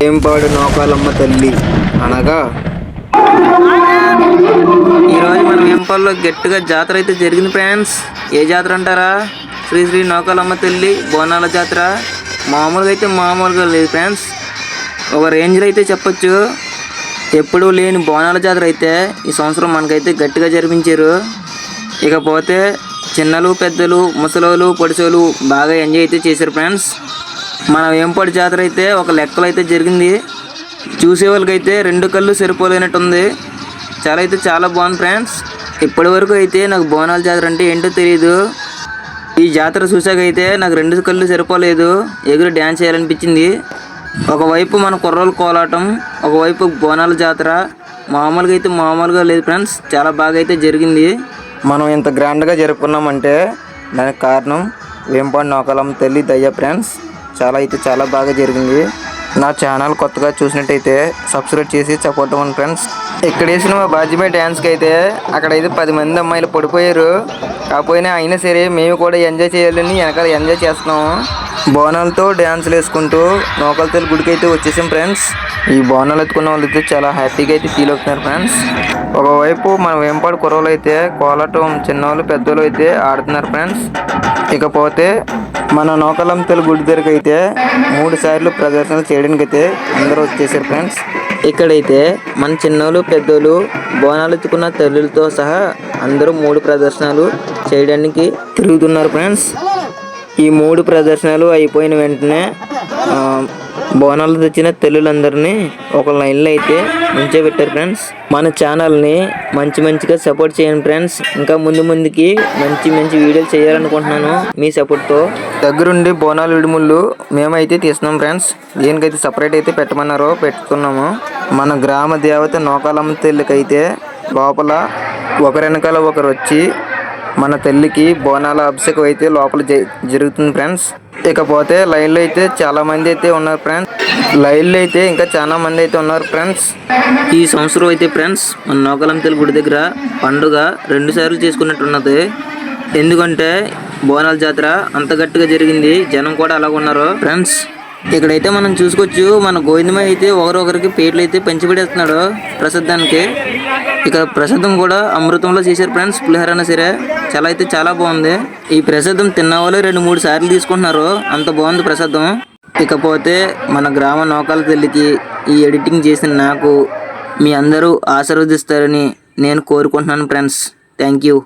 వేంపాడు నూకాలమ్మ తల్లి అనగా ఈరోజు మన వేంపాడులో గట్టిగా జాతర అయితే జరిగింది ఫ్రెండ్స్. ఏ జాతర అంటారా? శ్రీ శ్రీ నూకాలమ్మ తల్లి బోనాల జాతర. మామూలుగా లేదు ఫ్రెండ్స్, ఒక రేంజ్లో అయితే చెప్పొచ్చు. ఎప్పుడూ లేని బోనాల జాతర అయితే ఈ సంవత్సరం మనకైతే గట్టిగా జరిపించారు. ఇకపోతే చిన్నలు పెద్దలు ముసలోళ్ళు పొడిసోళ్ళు బాగా ఎంజాయ్ అయితే చేశారు ఫ్రెండ్స్. మన వేంపాడు జాతర అయితే ఒక లెక్కలో అయితే జరిగింది. చూసే వాళ్ళకైతే రెండు కళ్ళు సరిపోలేనట్టుంది. చాలా బాగుంది ఫ్రెండ్స్. ఇప్పటి వరకు అయితే నాకు బోనాల జాతర అంటే ఏంటో తెలియదు. ఈ జాతర చూసాకైతే నాకు రెండు కళ్ళు సరిపోలేదు, ఎగురు డ్యాన్స్ చేయాలనిపించింది. ఒకవైపు మన కుర్రోలు కోలాటం, ఒకవైపు బోనాల జాతర. మామూలుగా లేదు ఫ్రెండ్స్, చాలా బాగా అయితే జరిగింది. మనం ఇంత గ్రాండ్గా జరుపుకున్నామంటే దానికి కారణం వేంపాడు నూకాలమ్మ తల్లి దయ్య ఫ్రెండ్స్. చాలా బాగా జరిగింది. నా ఛానల్ కొత్తగా చూసినట్టయితే సబ్స్క్రైబ్ చేసి సపోర్ట్ ఇవ్వండి ఫ్రెండ్స్. ఇక్కడ వేసిన మా బాధ్యమే డ్యాన్స్కి అయితే అక్కడైతే 10 మంది అమ్మాయిలు పడిపోయారు. కాకపోయినా అయినా సరే మేము కూడా ఎంజాయ్ చేయాలని వెనకాల ఎంజాయ్ చేస్తున్నాము. బోనాలతో డ్యాన్సులు వేసుకుంటూ నూకాల తల్లి గుడికి అయితే వచ్చేసాం ఫ్రెండ్స్. ఈ బోనాలు ఎత్తుకున్న వాళ్ళు అయితే చాలా హ్యాపీగా అయితే ఫీల్ అవుతున్నారు ఫ్రెండ్స్. ఒకవైపు మన వేంపాడు కుర్రలు అయితే కోలాటం చిన్నవాళ్ళు పెద్దోళ్ళు అయితే ఆడుతున్నారు ఫ్రెండ్స్. ఇకపోతే మన నూకాలమ్మ తల్లి గుడి దగ్గరికి అయితే 3 సార్లు ప్రదర్శనలు చేయడానికి అయితే అందరూ వచ్చేసారు ఫ్రెండ్స్. ఇక్కడైతే మన చిన్నోళ్ళు పెద్దోళ్ళు బోనాలు ఎత్తుకున్న తల్లులతో సహా అందరూ 3 ప్రదర్శనలు చేయడానికి తిరుగుతున్నారు ఫ్రెండ్స్. ఈ 3 ప్రదర్శనలు అయిపోయిన వెంటనే బోనాలు తెచ్చిన తల్లులందరినీ ఒక లైన్లో అయితే ఉంచోబెట్టారు ఫ్రెండ్స్. మన ఛానల్ని మంచిగా సపోర్ట్ చేయండి ఫ్రెండ్స్. ఇంకా ముందుకి మంచి వీడియోలు చేయాలనుకుంటున్నాను మీ సపోర్ట్తో. దగ్గరుండి బోనాలు విడుముళ్ళు మేమైతే తీస్తున్నాం ఫ్రెండ్స్. దేనికైతే సపరేట్ అయితే పెట్టమన్నారో పెట్టుకున్నాము. మన గ్రామ దేవత నూకాలమ్మ తల్లికి అయితే లోపల ఒకరెనకాల ఒకరు వచ్చి మన తల్లికి బోనాల అభిషేకం అయితే లోపల జరుగుతుంది ఫ్రెండ్స్. ఇకపోతే లైన్లో అయితే చాలా మంది అయితే ఉన్నారు ఫ్రెండ్స్. లైన్లో అయితే ఇంకా చాలా మంది అయితే ఉన్నారు ఫ్రెండ్స్. ఈ సంవత్సరం అయితే ఫ్రెండ్స్ మన నూకాలమ్మ తల్లి గుడి దగ్గర పండుగ 2 సార్లు చేసుకున్నట్టున్నది. ఎందుకంటే బోనాల జాతర అంత గట్టిగా జరిగింది, జనం కూడా అలాగ ఉన్నారు ఫ్రెండ్స్. ఇక్కడైతే మనం చూసుకోవచ్చు, మన గోవిందమ్మ అయితే ఒకరికి పేర్లు అయితే పంచిపెడేస్తున్నాడు ప్రసాదానికి. ఇక ప్రసాదం కూడా అమృతంలో చేశారు ఫ్రెండ్స్. పులిహోర సరే చాలా బాగుంది. ఈ ప్రసాదం తిన్న వాళ్ళు 2-3 సార్లు తీసుకుంటున్నారు, అంత బాగుంది ప్రసాదం. ఇకపోతే మన గ్రామ నూకాల తల్లికి ఈ ఎడిటింగ్ చేసిన నాకు మీ అందరూ ఆశీర్వదిస్తారని నేను కోరుకుంటున్నాను ఫ్రెండ్స్. Thank you.